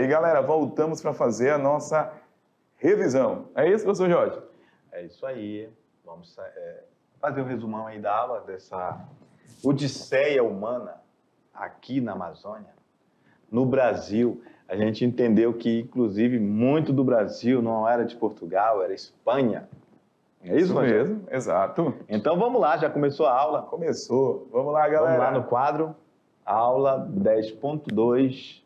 aí, galera, voltamos para fazer a nossa revisão. É isso, professor Jorge? É isso aí. Vamos fazer um resumão aí da aula dessa odisseia humana aqui na Amazônia. No Brasil, a gente entendeu que, inclusive, muito do Brasil não era de Portugal, era Espanha. É isso mesmo, exato. Então vamos lá, já começou a aula? Começou. Vamos lá, galera. Vamos lá no quadro, aula 10.2.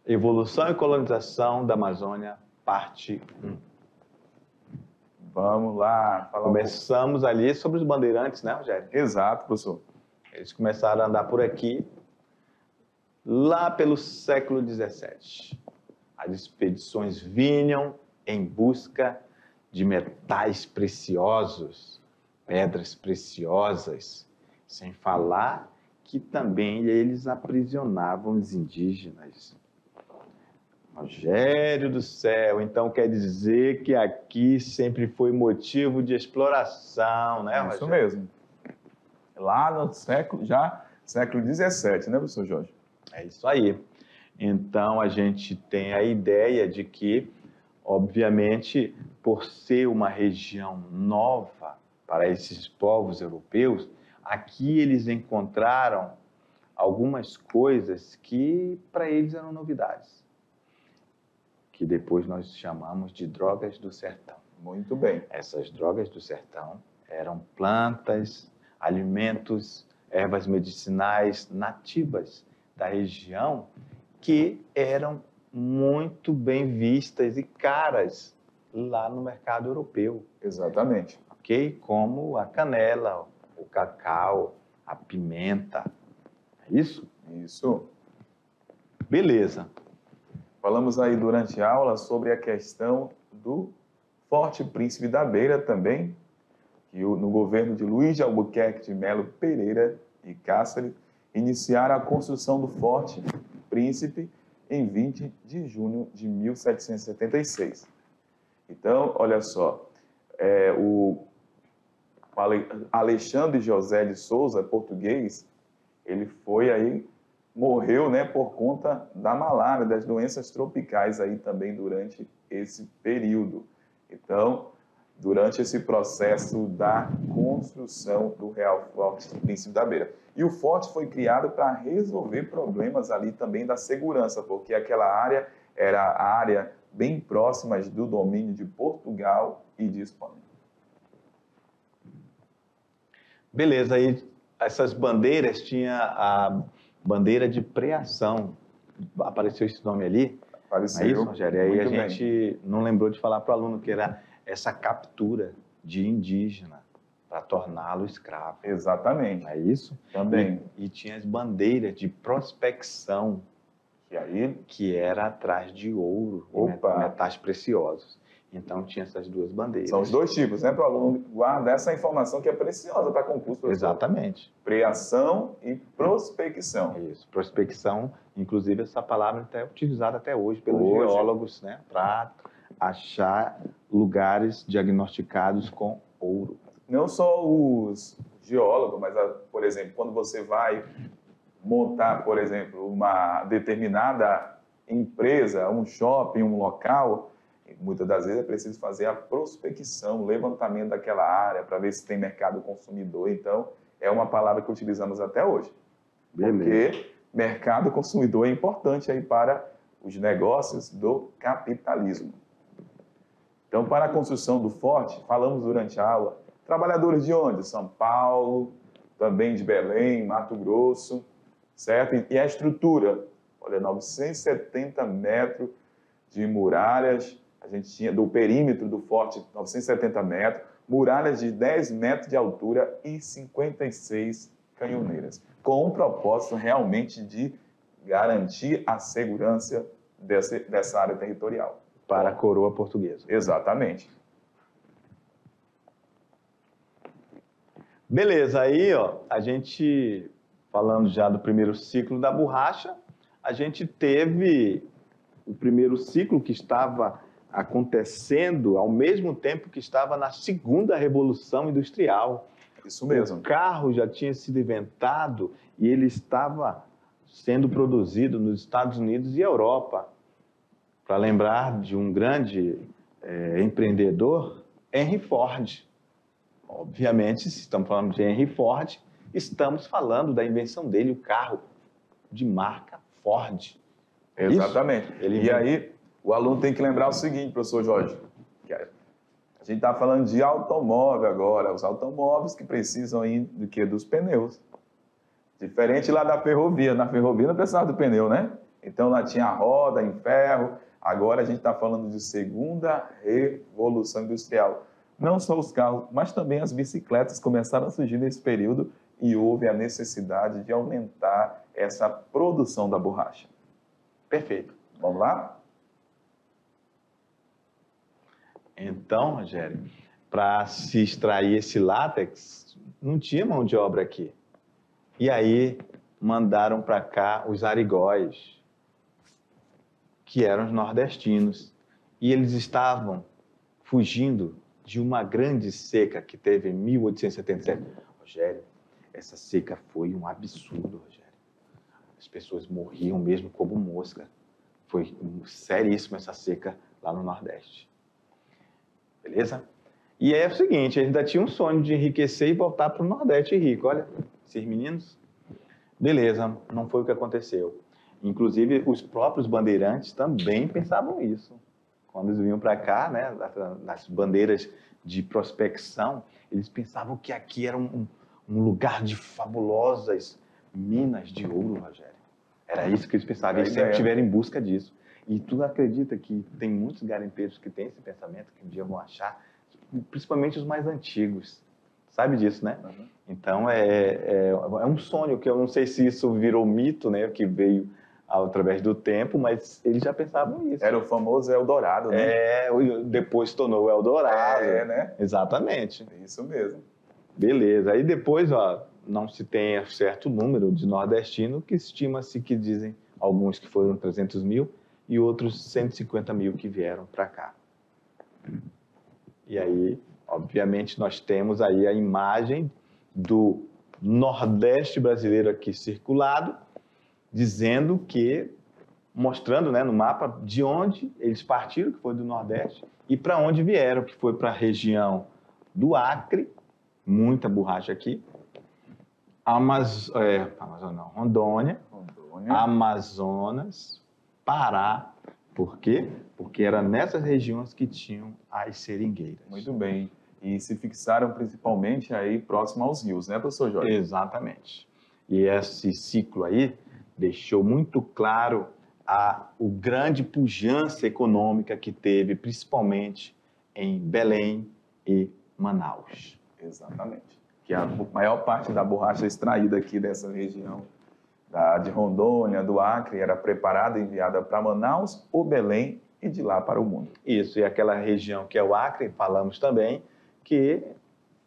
Evolução e colonização da Amazônia, parte 1. Vamos lá. Começamos ali sobre os bandeirantes, né, Rogério? Exato, professor. Eles começaram a andar por aqui lá pelo século XVII. As expedições vinham em busca de metais preciosos, pedras preciosas, sem falar que também eles aprisionavam os indígenas. Rogério do céu, então quer dizer que aqui sempre foi motivo de exploração, né, Rogério? Isso mesmo. Lá no século XVII, né, professor Jorge? É isso aí. Então, a gente tem a ideia de que, obviamente, por ser uma região nova para esses povos europeus, aqui eles encontraram algumas coisas que para eles eram novidades, que depois nós chamamos de drogas do sertão. Muito bem. Essas drogas do sertão eram plantas, alimentos, ervas medicinais nativas da região que eram muito bem vistas e caras lá no mercado europeu. Exatamente. Ok? Como a canela, o cacau, a pimenta. É isso? Isso. Beleza. Falamos aí durante a aula sobre a questão do Forte Príncipe da Beira também, que no governo de Luiz de Albuquerque de Melo Pereira e Cáceres, iniciaram a construção do Forte Príncipe em 20 de junho de 1776. Então, olha só, o Alexandre José de Souza, português, ele foi aí, morreu, né, por conta da malária, das doenças tropicais aí também durante esse período. Então, durante esse processo da construção do Real Forte Príncipe da Beira. E o forte foi criado para resolver problemas ali também da segurança, porque aquela área era a área bem próxima do domínio de Portugal e de Espanha. Beleza, aí essas bandeiras, tinha a bandeira de preação. Apareceu esse nome ali? Apareceu. É isso, Rogério? E aí Muito a gente não lembrou de falar para o aluno que era essa captura de indígena para torná-lo escravo. Exatamente. É isso? Também. E tinha as bandeiras de prospecção, que era atrás de ouro e metais preciosos. Então tinha essas duas bandeiras. São os dois tipos, né? Para o aluno guardar essa informação que é preciosa para concurso. Professor. Exatamente. Preação e prospecção. Isso. Prospecção, inclusive essa palavra é utilizada até hoje pelos geólogos, né? Para achar lugares diagnosticados com ouro. Não só os geólogos, mas, por exemplo, quando você vai montar, por exemplo, uma determinada empresa, um shopping, um local, muitas das vezes é preciso fazer a prospecção, o levantamento daquela área para ver se tem mercado consumidor. Então, é uma palavra que utilizamos até hoje. Beleza. Porque mercado consumidor é importante aí para os negócios do capitalismo. Então, para a construção do forte, falamos durante a aula, trabalhadores de onde? São Paulo, também de Belém, Mato Grosso, certo? E a estrutura, olha, 970 metros de muralhas, a gente tinha do perímetro do forte, 970 metros, muralhas de 10 metros de altura e 56 canhoneiras, com o propósito realmente de garantir a segurança dessa área territorial. Para a coroa portuguesa. Exatamente. Beleza, aí ó, a gente, falando já do primeiro ciclo da borracha, a gente teve o primeiro ciclo que estava acontecendo ao mesmo tempo que estava na segunda revolução industrial. Isso mesmo. O carro já tinha sido inventado e ele estava sendo produzido nos Estados Unidos e Europa. Para lembrar de um grande empreendedor, Henry Ford. Obviamente, se estamos falando de Henry Ford, estamos falando da invenção dele, o carro de marca Ford. Exatamente. E aí, o aluno tem que lembrar o seguinte, professor Jorge, que a gente está falando de automóvel agora, os automóveis que precisam do que? Dos pneus. Diferente lá da ferrovia. Na ferrovia não precisava do pneu, né? Então lá tinha roda em ferro. Agora a gente está falando de segunda revolução industrial. Não só os carros, mas também as bicicletas começaram a surgir nesse período e houve a necessidade de aumentar essa produção da borracha. Perfeito. Vamos lá? Então, Rogério, para se extrair esse látex, não tinha mão de obra aqui. E aí mandaram para cá os arigóis, que eram os nordestinos. E eles estavam fugindo de uma grande seca que teve em 1877. Rogério, essa seca foi um absurdo, Rogério. As pessoas morriam mesmo como mosca. Foi seríssima essa seca lá no Nordeste. Beleza? E é o seguinte, a gente ainda tinha um sonho de enriquecer e voltar para o Nordeste rico. Olha, esses meninos. Beleza, não foi o que aconteceu. Inclusive, os próprios bandeirantes também pensavam isso. Quando eles vinham para cá, né, nas bandeiras de prospecção, eles pensavam que aqui era um lugar de fabulosas minas de ouro, Rogério. Era isso que eles pensavam, eles sempre estiveram em busca disso. E tu acredita que tem muitos garimpeiros que têm esse pensamento, que um dia vão achar, principalmente os mais antigos. Sabe disso, né? Uhum. Então, é um sonho, que eu não sei se isso virou mito, né, que veio através do tempo, mas eles já pensavam nisso. Era o famoso Eldorado, né? Depois tornou o Eldorado. Né? Exatamente. Isso mesmo. Beleza. Aí depois, não se tem certo número de nordestinos, que estima-se que dizem alguns que foram 300 mil e outros 150 mil que vieram para cá. E aí, obviamente, nós temos aí a imagem do Nordeste brasileiro aqui circulado, dizendo que, mostrando, né, no mapa de onde eles partiram, que foi do Nordeste, e para onde vieram, que foi para a região do Acre, muita borracha aqui, Rondônia, Amazonas, Pará. Por quê? Porque era nessas regiões que tinham as seringueiras. Muito bem. E se fixaram principalmente aí próximo aos rios, né, professor Jorge? Exatamente. E esse ciclo aí deixou muito claro o grande pujança econômica que teve, principalmente em Belém e Manaus. Exatamente. Que a maior parte da borracha extraída aqui dessa região de Rondônia, do Acre, era preparada e enviada para Manaus ou Belém e de lá para o mundo. Isso, e aquela região que é o Acre, falamos também, que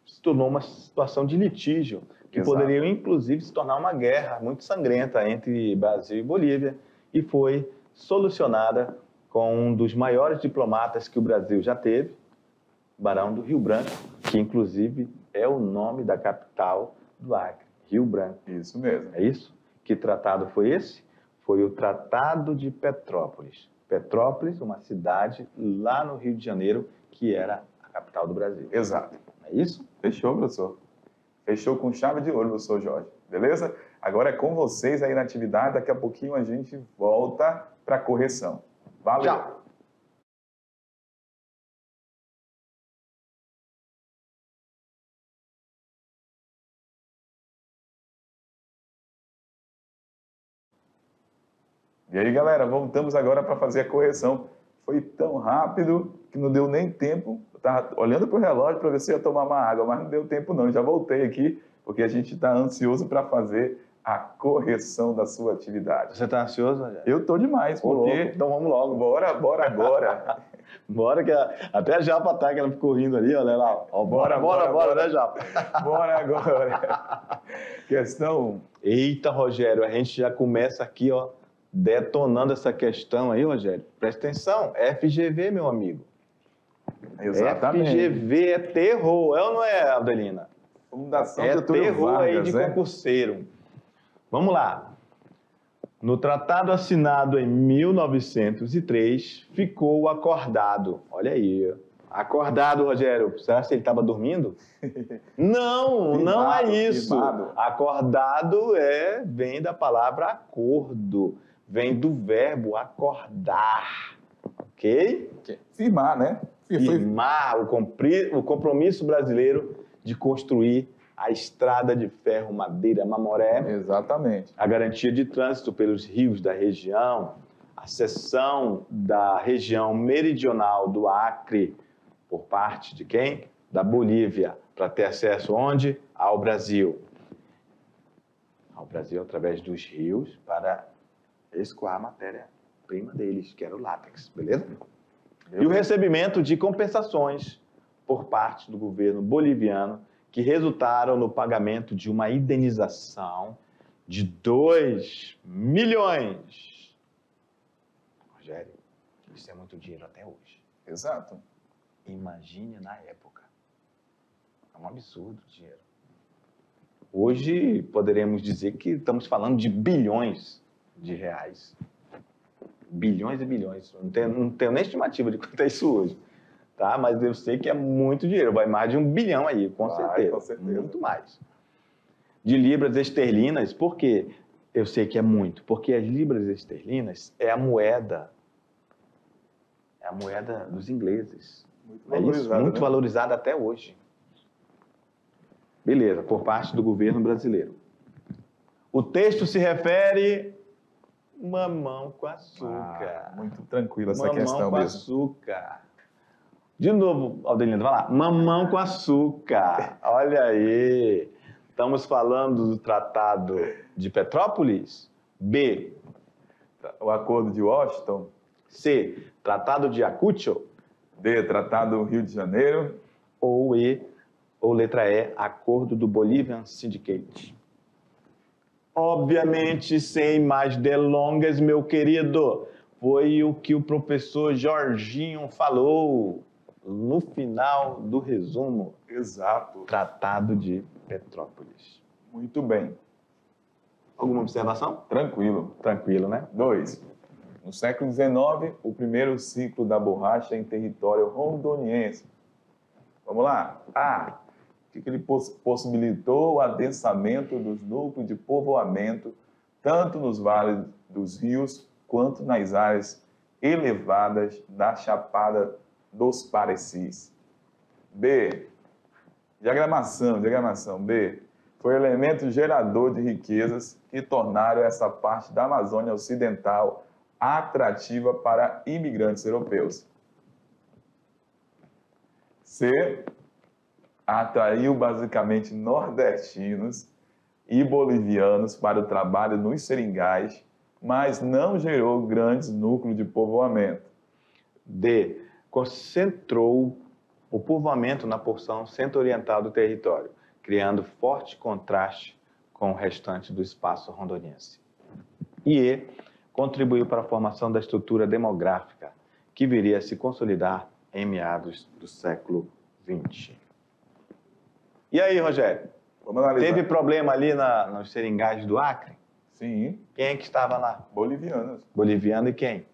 se tornou uma situação de litígio, que poderia, inclusive, se tornar uma guerra muito sangrenta entre Brasil e Bolívia, e foi solucionada com um dos maiores diplomatas que o Brasil já teve, Barão do Rio Branco, que, inclusive, é o nome da capital do Acre, Rio Branco. Isso mesmo. É isso? Que tratado foi esse? Foi o Tratado de Petrópolis. Petrópolis, uma cidade lá no Rio de Janeiro, que era a capital do Brasil. Exato. É isso? Fechou, professor. Fechou com chave de ouro, professor Jorge. Beleza? Agora é com vocês aí na atividade. Daqui a pouquinho a gente volta para a correção. Valeu! Tchau! E aí, galera, voltamos agora para fazer a correção. Foi tão rápido que não deu nem tempo. Eu estava olhando para o relógio para ver se ia tomar uma água, mas não deu tempo não. Já voltei aqui, porque a gente está ansioso para fazer a correção da sua atividade. Você está ansioso, Rogério? Eu estou demais, porque... Então vamos logo. Bora agora. Bora, que até a Japa tá, que ela ficou rindo ali, olha lá. Ó, bora, né, Japa? Bora agora. Questão... Eita, Rogério, a gente já começa aqui, ó, detonando essa questão aí, Rogério. Presta atenção, FGV, meu amigo. Exatamente. FGV é terror, é ou não é, Adelina? Fundação é Getúlio terror Vargas, aí de concurseiro. Vamos lá. No tratado assinado em 1903, ficou acordado. Olha aí. Acordado, Rogério. Será que ele estava dormindo? Não, não é isso. Firmado. Acordado vem da palavra acordo. Vem do verbo acordar. Ok? Firmar, né? Firmar o compromisso brasileiro de construir a estrada de ferro Madeira Mamoré. Exatamente. A garantia de trânsito pelos rios da região, a cessão da região meridional do Acre por parte de quem? Da Bolívia, para ter acesso onde? Ao Brasil. Ao Brasil através dos rios para escoar a matéria-prima deles, que era o látex, beleza? E o recebimento de compensações por parte do governo boliviano que resultaram no pagamento de uma indenização de 2 milhões. Rogério, isso é muito dinheiro até hoje. Exato. Imagine na época. É um absurdo o dinheiro. Hoje poderemos dizer que estamos falando de bilhões de reais. Bilhões e bilhões. Não tenho nem estimativa de quanto é isso hoje. Tá? Mas eu sei que é muito dinheiro. Vai mais de 1 bilhão aí, com certeza. Com certeza. Muito mais. De libras esterlinas, por quê? Eu sei que é muito. Porque as libras esterlinas é a moeda dos ingleses. Muito É isso? valorizado, Muito né? valorizada até hoje. Beleza, por parte do governo brasileiro. O texto se refere mamão com açúcar. Muito tranquila essa Mamão questão com mesmo. açúcar. De novo, Aldelindo, vai lá. Mamão com açúcar. Olha aí. Estamos falando do Tratado de Petrópolis? B. O Acordo de Washington. C. Tratado de Ayacucho? D. Tratado do Rio de Janeiro. Ou letra E. Acordo do Bolivian Syndicate? Obviamente, sem mais delongas, meu querido, foi o que o professor Jorginho falou no final do resumo. Exato. Tratado de Petrópolis. Muito bem. Alguma observação? Tranquilo. Tranquilo, né? 2. No século XIX, o primeiro ciclo da borracha em território rondoniense. Vamos lá. A. O que ele possibilitou o adensamento dos núcleos de povoamento, tanto nos vales dos rios, quanto nas áreas elevadas da Chapada dos Parecis. B. Diagramação. B. Foi elemento gerador de riquezas que tornaram essa parte da Amazônia Ocidental atrativa para imigrantes europeus. C. Atraiu basicamente nordestinos e bolivianos para o trabalho nos seringais, mas não gerou grandes núcleos de povoamento. D. Concentrou o povoamento na porção centro-oriental do território, criando forte contraste com o restante do espaço rondoniense. E E. Contribuiu para a formação da estrutura demográfica, que viria a se consolidar em meados do século XX. E aí, Rogério? Vamos analisar. Teve problema ali nos seringais do Acre? Sim. Quem é que estava lá? Bolivianos. Boliviano e quem?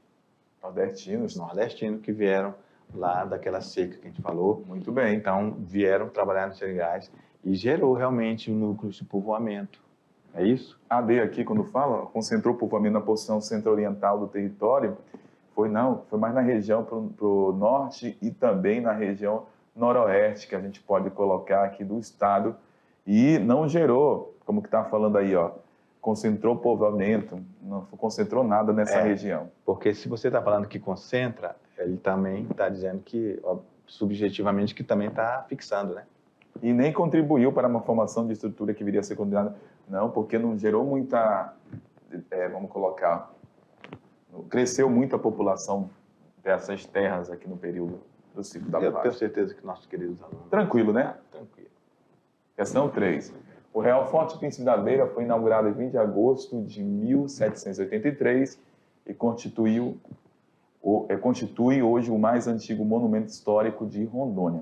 Nordestinos. Os nordestinos que vieram lá daquela seca que a gente falou. Muito bem. Então, vieram trabalhar nos seringais e gerou realmente núcleos de povoamento. É isso? A D aqui, quando fala, concentrou o povoamento na porção centro-oriental do território, foi mais na região para o norte e também na região noroeste, que a gente pode colocar aqui do estado, e não gerou, como que está falando aí, ó, concentrou povoamento, não concentrou nada nessa região. Porque se você está falando que concentra, ele também está dizendo que, ó, subjetivamente, que também está fixando, né? E nem contribuiu para uma formação de estrutura que viria a ser condenada. Não, porque não gerou muita, vamos colocar, cresceu muito a população dessas terras aqui no período do ciclo da Eu borracha. tenho certeza que nossos queridos alunos... Tranquilo, né? Tranquilo. Questão 3. O Real Forte Príncipe da Beira foi inaugurado em 20 de agosto de 1783 e constitui hoje o mais antigo monumento histórico de Rondônia.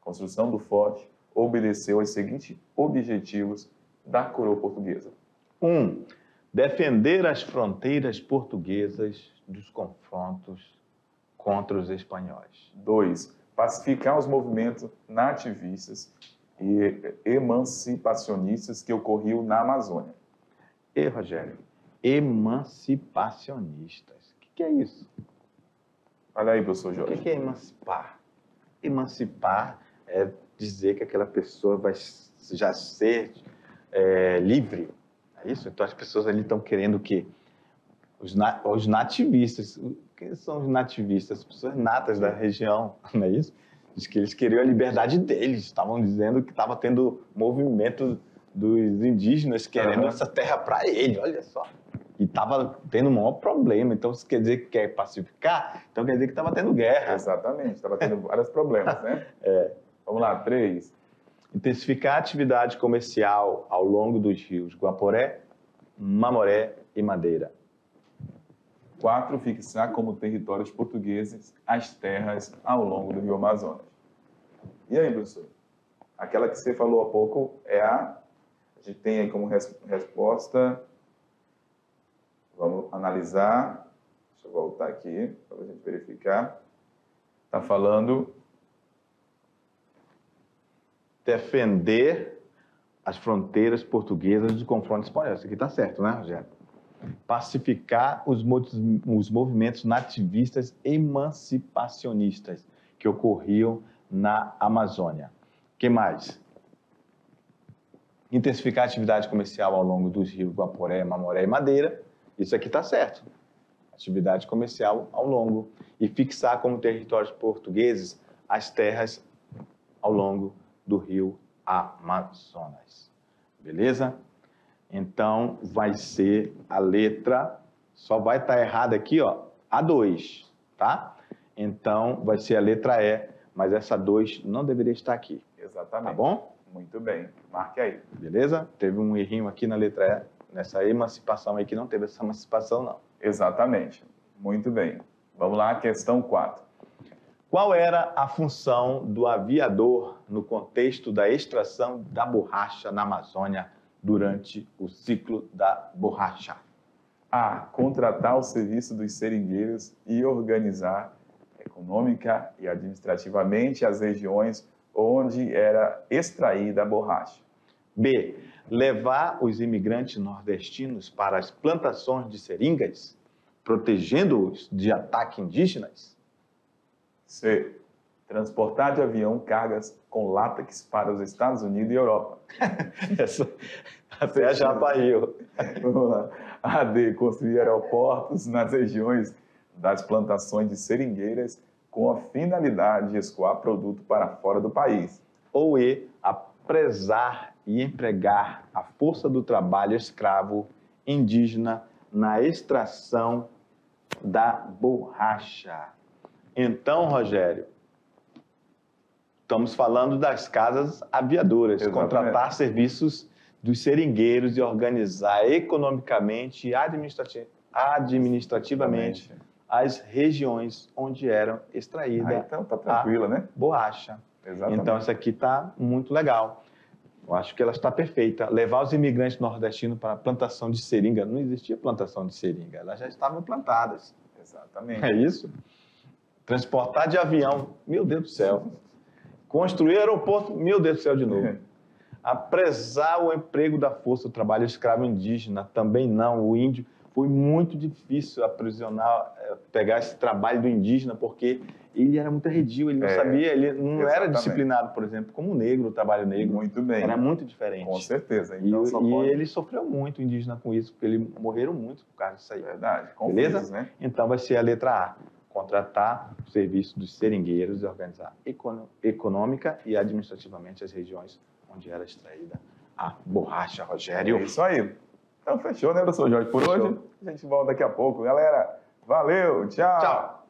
A construção do forte obedeceu aos seguintes objetivos da coroa portuguesa. 1. Defender as fronteiras portuguesas dos confrontos contra os espanhóis. 2. Pacificar os movimentos nativistas e emancipacionistas que ocorriam na Amazônia. E, Rogério, emancipacionistas. O que é isso? Olha aí, professor O Jorge. que é emancipar? Emancipar é dizer que aquela pessoa vai já ser livre. É isso? Então as pessoas ali estão querendo o quê? Os nativistas. Quem são os nativistas? As pessoas natas da região, não é isso? Diz que eles queriam a liberdade deles. Estavam dizendo que estava tendo movimento dos indígenas querendo essa terra para ele, olha só. E estava tendo um maior problema. Então, isso quer dizer que quer pacificar? Então, quer dizer que estava tendo guerra. Exatamente, estava tendo vários problemas, né? Vamos lá, 3. Intensificar a atividade comercial ao longo dos rios Guaporé, Mamoré e Madeira. 4. Fixar como territórios portugueses as terras ao longo do Rio Amazonas. E aí, professor? Aquela que você falou há pouco a gente tem aí como resposta. Vamos analisar. Deixa eu voltar aqui para a gente verificar. Está falando defender as fronteiras portuguesas de confronto espanhol. Isso aqui está certo, né, Rogério? Pacificar os movimentos nativistas emancipacionistas que ocorriam na Amazônia. O que mais? Intensificar a atividade comercial ao longo dos rios Guaporé, Mamoré e Madeira. Isso aqui está certo. Atividade comercial ao longo. E fixar como territórios portugueses as terras ao longo do rio Amazonas. Beleza? Então, vai ser a letra... Só vai estar errada aqui, ó, A2, tá? Então, vai ser a letra E, mas essa 2 não deveria estar aqui. Exatamente. Tá bom? Muito bem. Marque aí. Beleza? Teve um errinho aqui na letra E, nessa emancipação aí, que não teve essa emancipação, não. Exatamente. Muito bem. Vamos lá, questão 4. Qual era a função do aviador no contexto da extração da borracha na Amazônia durante o ciclo da borracha? A. Contratar o serviço dos seringueiros e organizar econômica e administrativamente as regiões onde era extraída a borracha. B. Levar os imigrantes nordestinos para as plantações de seringas, protegendo-os de ataques indígenas. C. Transportar de avião cargas com látex para os Estados Unidos e Europa. Essa até a Japa Rio. Vamos lá. A. D. Construir aeroportos nas regiões das plantações de seringueiras com a finalidade de escoar produto para fora do país. Ou E. Apresar e empregar a força do trabalho escravo indígena na extração da borracha. Então, Rogério, estamos falando das casas aviadoras. Exatamente. Contratar serviços dos seringueiros e organizar economicamente e administrativamente as regiões onde eram extraídas então tá tranquila, né? borracha. Exatamente. Então, essa aqui está muito legal. Eu acho que ela está perfeita. Levar os imigrantes nordestinos para a plantação de seringa. Não existia plantação de seringa, elas já estavam plantadas. Exatamente. É isso? Transportar de avião, meu Deus do céu. Construir aeroporto, meu Deus do céu de novo. Apresar o emprego da força do trabalho escravo indígena, também não. O índio, foi muito difícil aprisionar, pegar esse trabalho do indígena, porque ele era muito arredio, ele não sabia, ele não era disciplinado, por exemplo, como o negro, o trabalho negro. Muito bem. Era muito diferente. Com certeza. Então, e ele sofreu muito, o indígena, com isso, porque eles morreram muito por causa disso aí. Verdade. Beleza? Né? Então vai ser a letra A. Contratar o serviço dos seringueiros e organizar econômica e administrativamente as regiões onde era extraída a borracha, Rogério. É isso aí. Então fechou, né, professor Jorge? Por hoje, a gente volta daqui a pouco. Galera, valeu, tchau! Tchau!